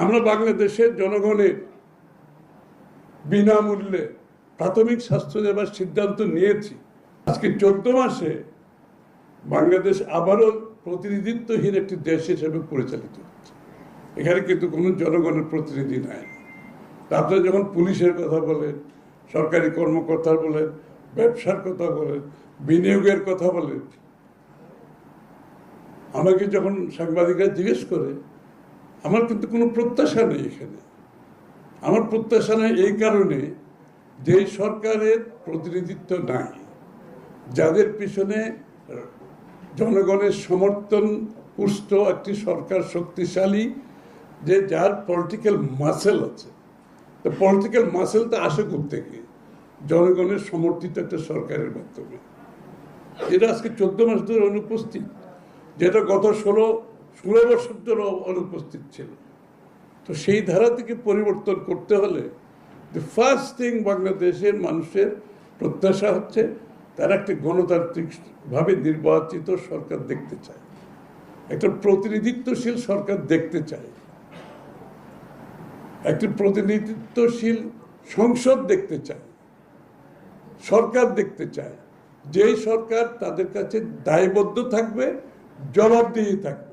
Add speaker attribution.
Speaker 1: আমরা বাংলাদেশের জনগণের বিনামূল্যে প্রাথমিক স্বাস্থ্য সেবার সিদ্ধান্ত নিয়েছি। আজকে 14 মাসে বাংলাদেশ আবারও প্রতিনিধিত্বহীন একটি দেশ হিসেবে পরিচালিত হচ্ছে। এখানে কিন্তু কোনো জনগণের প্রতিনিধি নাই। আপনারা যখন পুলিশের কথা বলেন, সরকারি কর্মকর্তা বলেন, ব্যবসার কথা বলেন, বিনিয়োগের কথা বলেন, আমাকে যখন সাংবাদিকরা জিজ্ঞেস করে, আমার কিন্তু কোনো প্রত্যাশা নেই এখানে। আমার প্রত্যাশা নেই এই কারণে যে সরকারের প্রতিনিধিত্ব নাই, যাদের পিছনে জনগণের সমর্থন পুষ্ট একটি সরকার শক্তিশালী, যে যার পলিটিক্যাল মাসেল আছে। তো পলিটিক্যাল মাসেলটা আসে থেকে জনগণের সমর্থিত একটা সরকারের মাধ্যমে, যেটা আজকে 14 মাস ধরে অনুপস্থিত, যেটা গত 16 বছর ধরে অনুপস্থিত ছিল। তো সেই ধারা থেকে পরিবর্তন করতে হলে দ্য ফার্স্ট থিং বাংলাদেশের মানুষের প্রত্যাশা হচ্ছে তারা একটি গণতান্ত্রিকভাবে নির্বাচিত সরকার দেখতে চায়, একটা প্রতিনিধিত্বশীল সরকার দেখতে চায়, একটি প্রতিনিধিত্বশীল সংসদ দেখতে চায়, সরকার দেখতে চায়, যেই সরকার তাদের কাছে দায়বদ্ধ থাকবে, জবাবদিহি থাকবে।